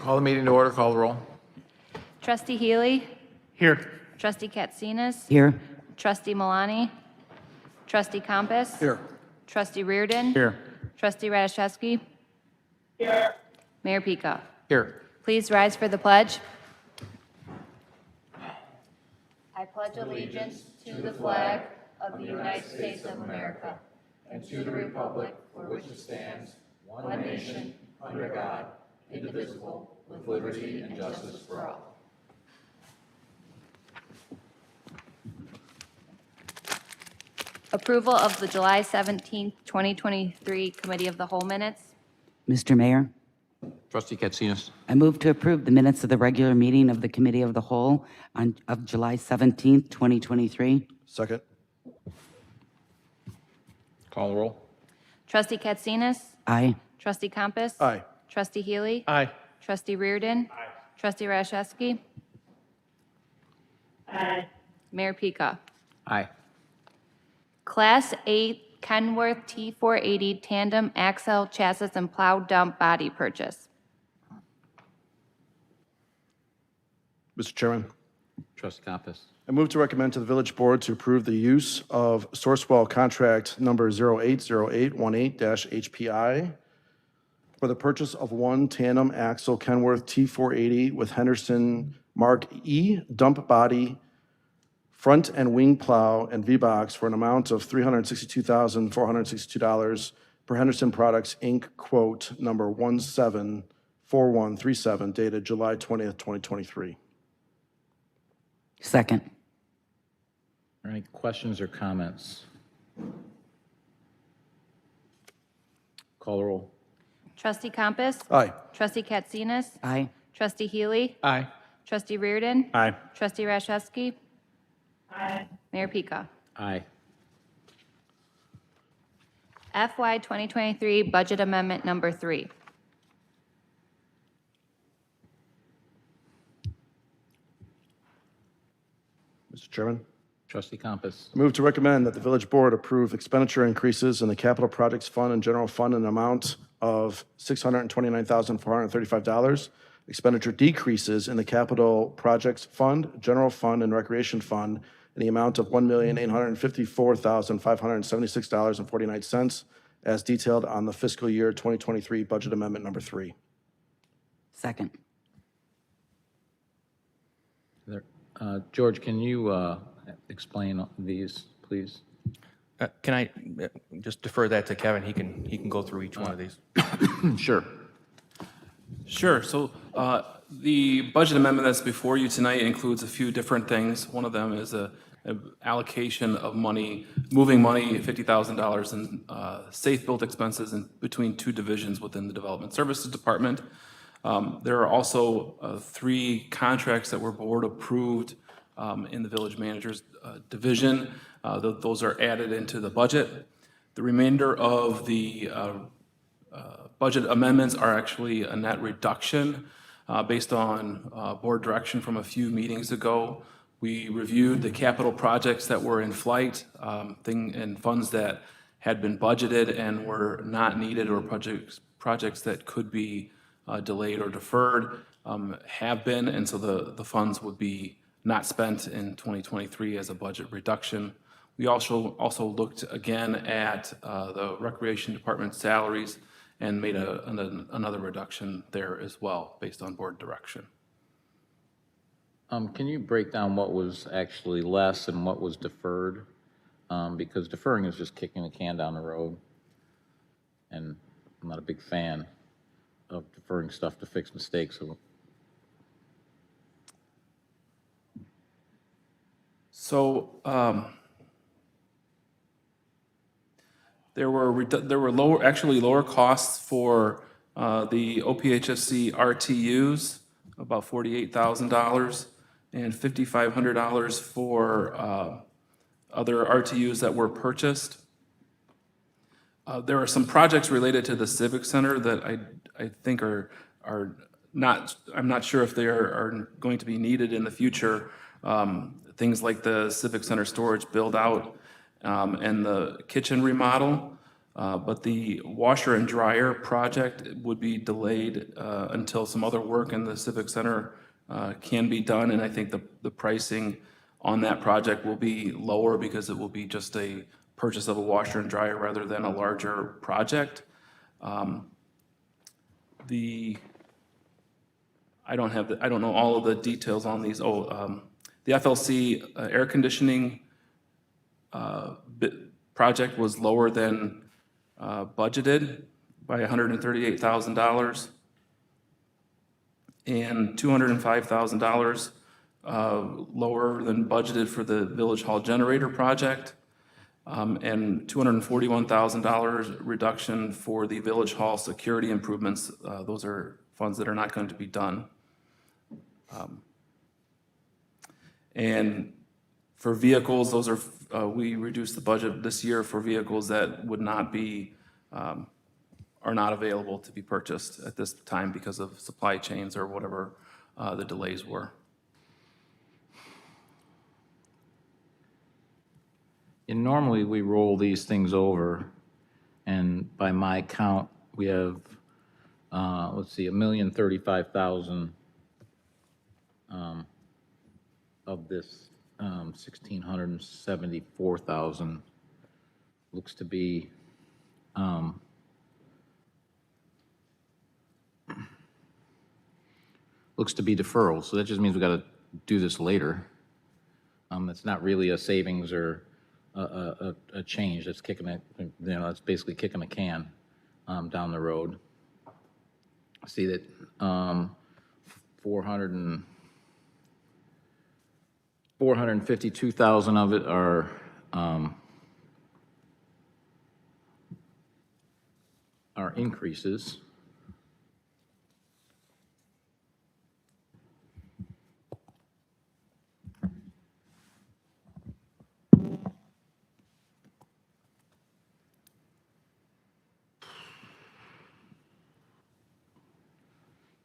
Call the meeting to order. Call the roll. Trustee Healy. Here. Trustee Katsinas. Here. Trustee Malani. Trustee Compass. Here. Trustee Reardon. Here. Trustee Radiszewski. Here. Mayor Pika. Here. Please rise for the pledge. I pledge allegiance to the flag of the United States of America and to the republic for which it stands, one nation, under God, indivisible, with liberty and justice for all. Approval of the July 17th, 2023 Committee of the Whole minutes. Mr. Mayor, Trustee Katsinas. I move to approve the minutes of the regular meeting of the Committee of the Whole of July 17th, 2023. Second. Call the roll. Trustee Katsinas. Aye. Trustee Compass. Aye. Trustee Healy. Aye. Trustee Reardon. Aye. Trustee Radiszewski. Aye. Mayor Pika. Aye. Class 8 Kenworth T480 Tandem Axle Chassis and Plow Dump Body Purchase. Mr. Chairman, Trustee Compass. I move to recommend to the Village Board to approve the use of Sourcewell contract number 080818-HPI for the purchase of one tandem axle Kenworth T480 with Henderson Mark E dump body, front and wing plow, and V-Box for an amount of $362,462 per Henderson Products, Inc., quote number 174137, dated July 20th, 2023. Second. Are there any questions or comments? Call the roll. Trustee Compass. Aye. Trustee Katsinas. Aye. Trustee Healy. Aye. Trustee Reardon. Aye. Trustee Radiszewski. Aye. Mayor Pika. Aye. FY 2023 Budget Amendment Number 3. Mr. Chairman, Trustee Compass. I move to recommend that the Village Board approve expenditure increases in the Capital Projects Fund and General Fund in an amount of $629,435, expenditure decreases in the Capital Projects Fund, General Fund, and Recreation Fund in the amount of $1,854,576.49, as detailed on the fiscal year 2023 Budget Amendment Number 3. Second. George, can you explain these, please? Can I just defer that to Kevin? He can go through each one of these. Sure. Sure. So the budget amendment that's before you tonight includes a few different things. One of them is a allocation of money, moving money, $50,000 in safe build expenses in between two divisions within the Development Services Department. There are also 3 contracts that were board approved in the Village Manager's division. Those are added into the budget. The remainder of the budget amendments are actually a net reduction based on board direction from a few meetings ago. We reviewed the capital projects that were in flight and funds that had been budgeted and were not needed, or projects that could be delayed or deferred have been, and so the funds would be not spent in 2023 as a budget reduction. We also looked again at the Recreation Department salaries and made another reduction there as well based on board direction. Can you break down what was actually less and what was deferred? Because deferring is just kicking the can down the road, and I'm not a big fan of deferring stuff to fix mistakes. So there were lower costs for the OPHSC RTUs, about $48,000, and $5,500 for other RTUs that were purchased. There are some projects related to the Civic Center that I think are not, I'm not sure if they are going to be needed in the future. Things like the Civic Center storage build out and the kitchen remodel. But the washer and dryer project would be delayed until some other work in the Civic Center can be done. And I think the pricing on that project will be lower because it will be just a purchase of a washer and dryer rather than a larger project. I don't know all of the details on these. The FLC air conditioning project was lower than budgeted by $138,000 and $205,000 lower than budgeted for the Village Hall generator project, and $241,000 reduction for the Village Hall security improvements. Those are funds that are not going to be done. And for vehicles, those are, we reduced the budget this year for vehicles that would not be, are not available to be purchased at this time because of supply chains or whatever the delays were. And normally we roll these things over, and by my count, we have, let's see, $1,035,000 of this 1,674,000 looks to be deferral. So that just means we got to do this later. It's not really a savings or a change. That's kicking it, that's basically kicking a can down the road. I see that 452,000 of it are increases.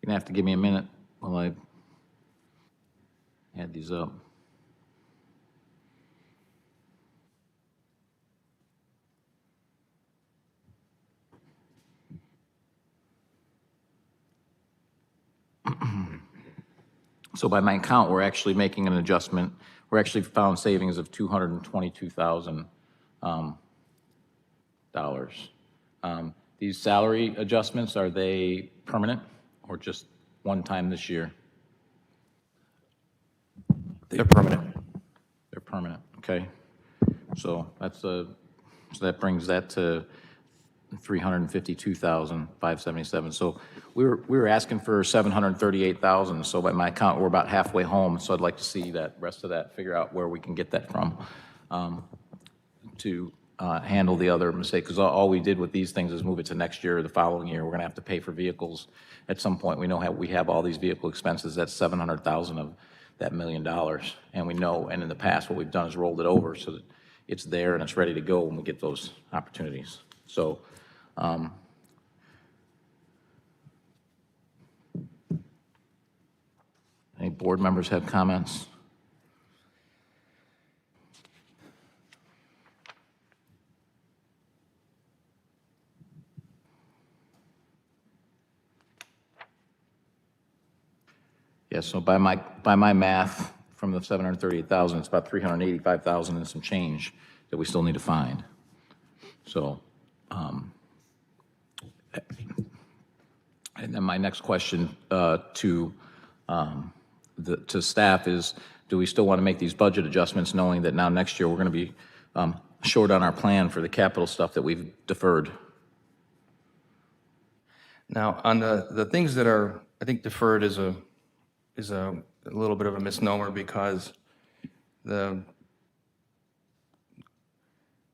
You're gonna have to give me a minute while I add these up. So by my count, we're actually making an adjustment. We're actually found savings of $222,000. These salary adjustments, are they permanent or just one time this year? They're permanent. They're permanent, okay. So so that brings that to $352,577. So we were asking for $738,000. So by my count, we're about halfway home. So I'd like to see that rest of that, figure out where we can get that from to handle the other mistake. Because all we did with these things is move it to next year or the following year. We're going to have to pay for vehicles at some point. We know how we have all these vehicle expenses. That's $700,000 of that $1 million. And we know, and in the past, what we've done is rolled it over so that it's there and it's ready to go when we get those opportunities. So any board members have comments? Yeah, so by my math, from the 738,000, it's about 385,000 and some change that we still need to find. So, and then my next question to staff is, do we still want to make these budget adjustments knowing that now next year we're going to be short on our plan for the capital stuff that we've deferred? Now, on the things that are, I think deferred is a little bit of a misnomer, because the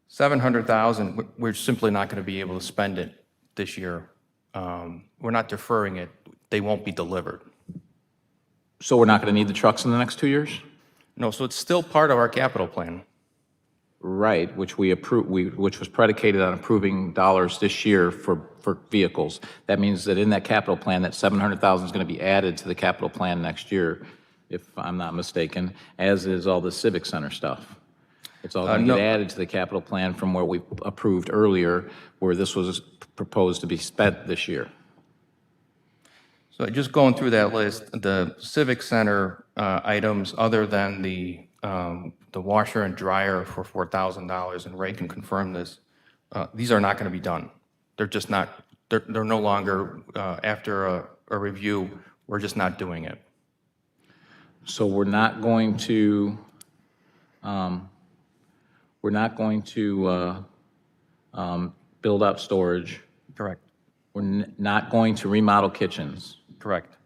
700,000, we're simply not going to be able to spend it this year. We're not deferring it. They won't be delivered. So we're not going to need the trucks in the next 2 years? No, so it's still part of our capital plan. Right, which we approved, which was predicated on approving dollars this year for vehicles. That means that in that capital plan, that 700,000 is going to be added to the capital plan next year, if I'm not mistaken, as is all the Civic Center stuff. It's all going to No. get added to the capital plan from where we approved earlier, where this was proposed to be spent this year. So just going through that list, the Civic Center items, other than the washer and dryer for $4,000, and Ray can confirm this, these are not going to be done. They're just not, they're no longer, after a review, we're just not doing it. So we're not going to, build up storage. Correct. We're not going to remodel kitchens. Correct.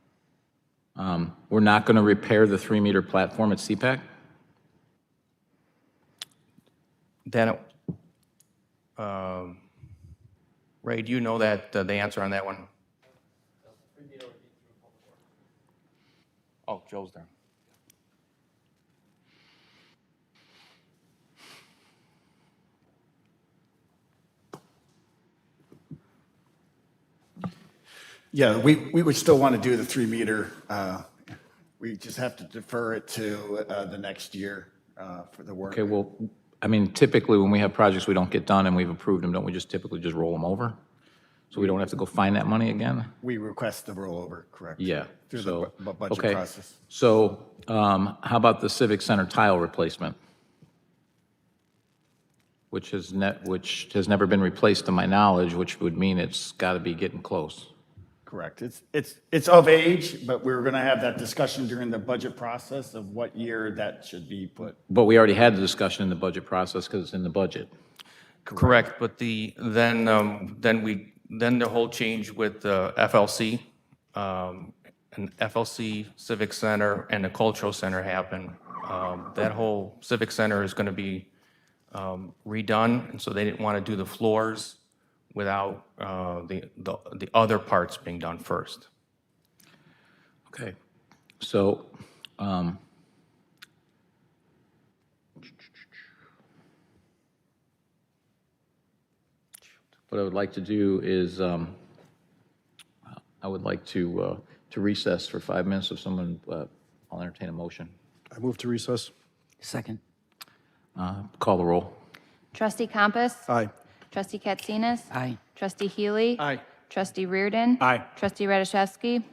We're not going to repair the 3-meter platform at CPAC? Then, Ray, do you know that, the answer on that one? Oh, Joe's there. Yeah, we would still want to do the 3-meter. We just have to defer it to the next year for the work. Okay, well, I mean, typically when we have projects we don't get done and we've approved them, don't we just typically just roll them over? So we don't have to go find that money again? We request the rollover, correct? Yeah. Through so- the budget okay. process. So how about the Civic Center tile replacement? Which has never been replaced to my knowledge, which would mean it's got to be getting close. Correct. It's of age, but we're going to have that discussion during the budget process of what year that should be put. But we already had the discussion in the budget process because it's in the budget. Correct, but then the whole change with the FLC, and FLC Civic Center and the Cultural Center happened. That whole Civic Center is going to be redone, and so they didn't want to do the floors without the other parts being done first. Okay. So what I would like to do is I would like to recess for 5 minutes. If someone, I'll entertain a motion. I move to recess. Second. Call the roll. Trustee Compass? Aye. Trustee Katsinas? Aye. Trustee Healy? Aye. Trustee Reardon? Aye. Trustee Radiszewski?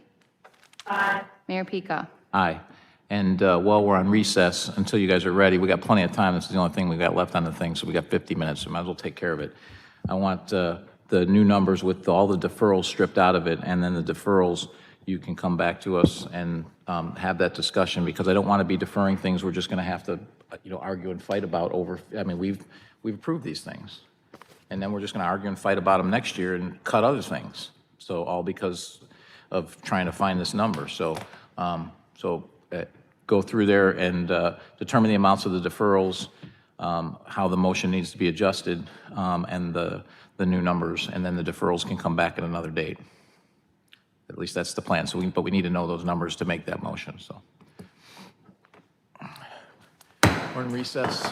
Aye. Mayor Pika? Aye. And while we're on recess, until you guys are ready, we got plenty of time. This is the only thing we got left on the thing, so we got 50 minutes, so might as well take care of it. I want the new numbers with all the deferrals stripped out of it, and then the deferrals, you can come back to us and have that discussion, because I don't want to be deferring things we're just going to have to, argue and fight about over. I mean, we've approved these things, and then we're just going to argue and fight about them next year and cut other things. So all because of trying to find this number. So go through there and determine the amounts of the deferrals, how the motion needs to be adjusted, and the new numbers, and then the deferrals can come back at another date. At least that's the plan. So but we need to know those numbers to make that motion. So we're in recess.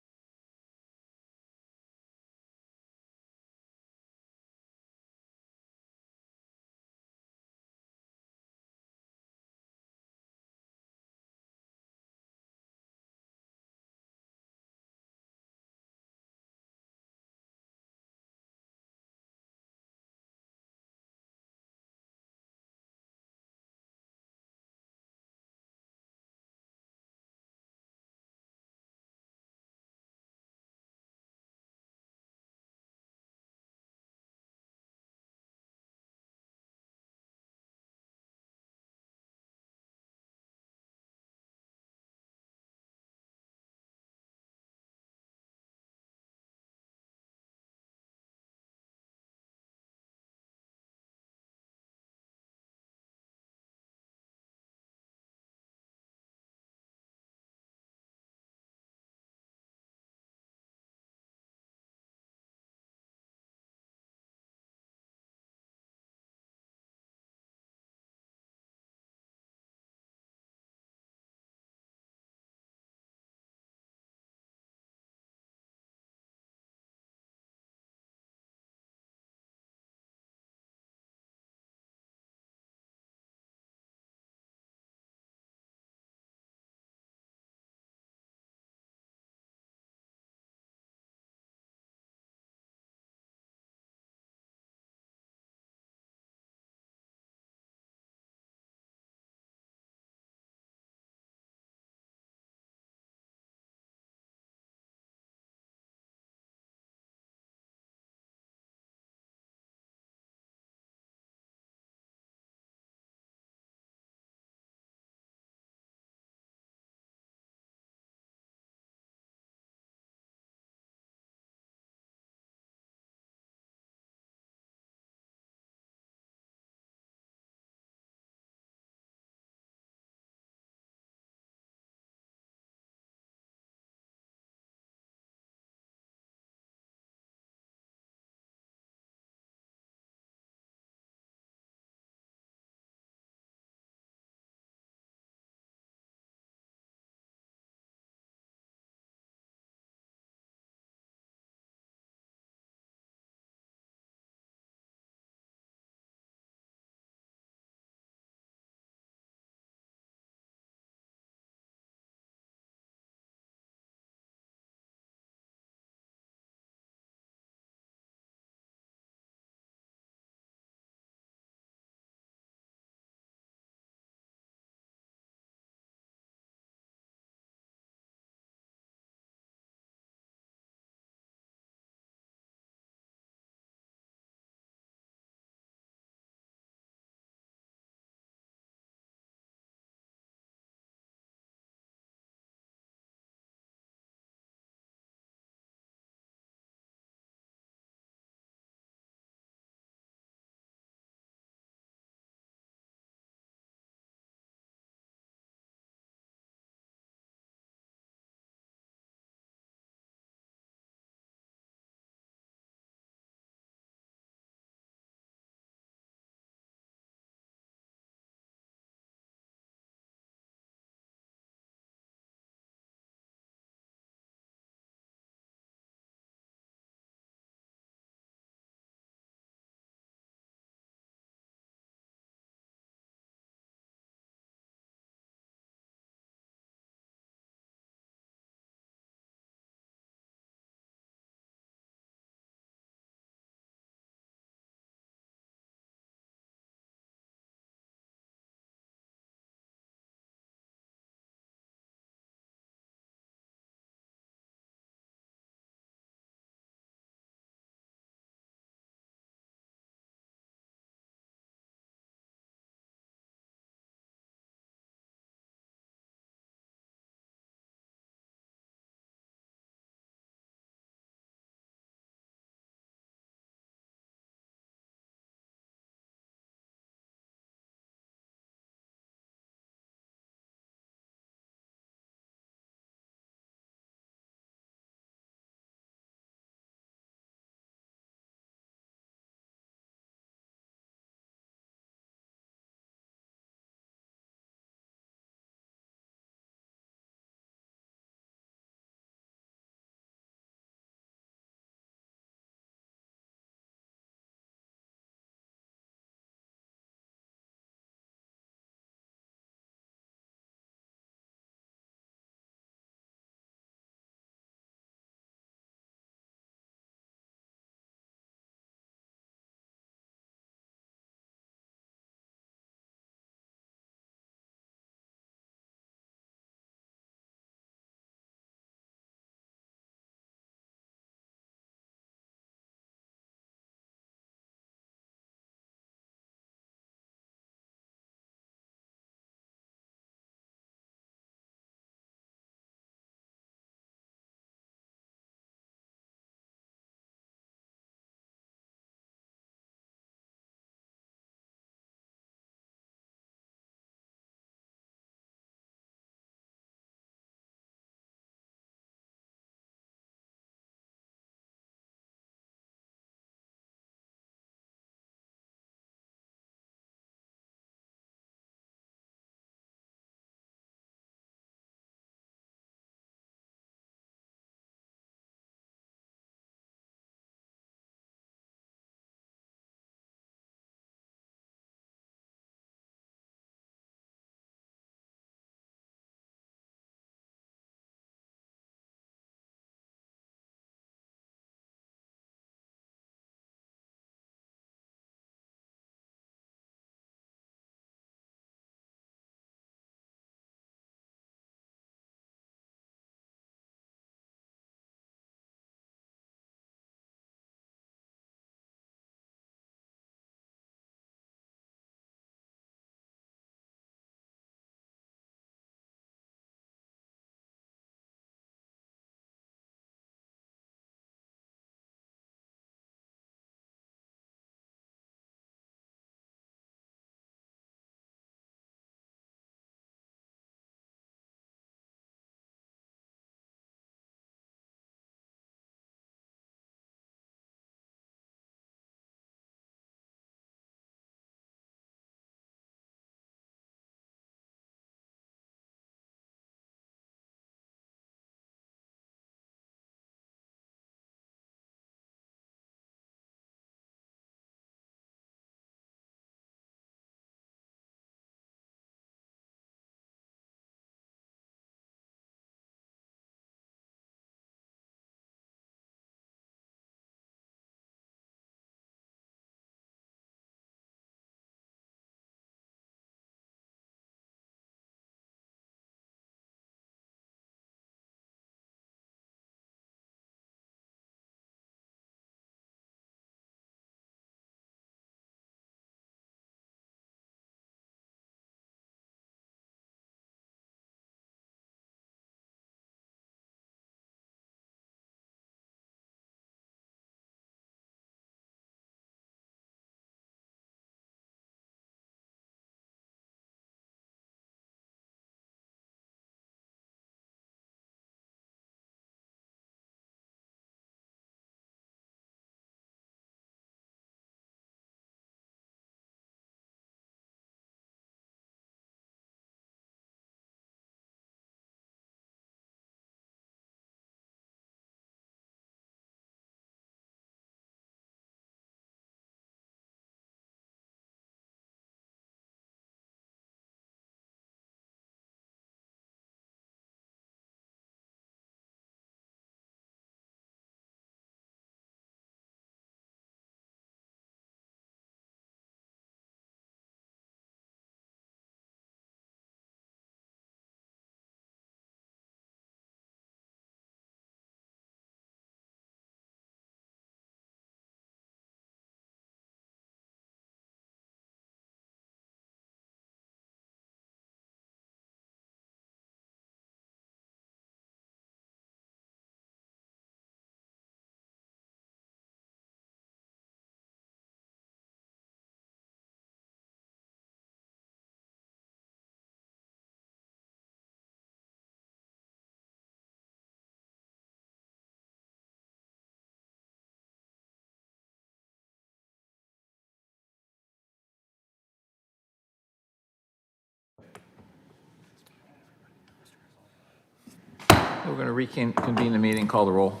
We're going to reconvene the meeting, call the roll.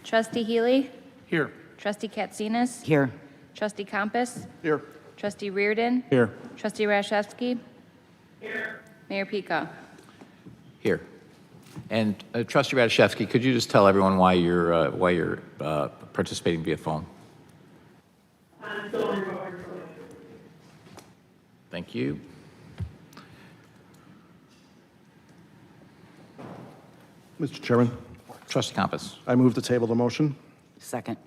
Trustee Healy? Here. Trustee Katsinas? Here. Trustee Compass? Here. Trustee Reardon? Here. Trustee Rashevsky? Here. Mayor Pika? Here. And Trustee Radiszewski, could you just tell everyone why you're participating via phone? Thank you. Mr. Chairman, Trustee Compass, I move to table the motion. Second.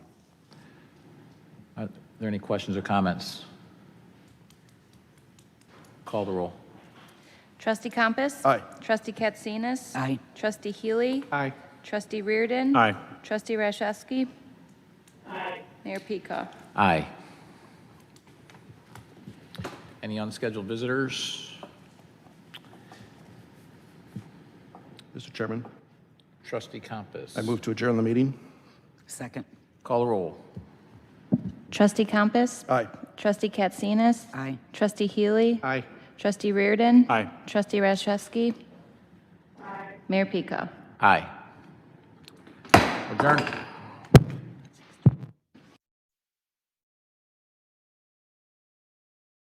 are there any questions or comments? Call the roll. Trustee Compass? Aye. Trustee Katsinas? Aye. Trustee Healy? Aye. Trustee Reardon? Aye. Trustee Rashevsky? Aye. Mayor Pika? Aye. Any unscheduled visitors? Mr. Chairman, Trustee Compass. I move to adjourn the meeting. Second. Call the roll. Trustee Compass? Aye. Trustee Katsinas? Aye. Trustee Healy? Aye. Trustee Reardon? Aye. Trustee Rashevsky? Mayor Pika? Aye. Adjourned.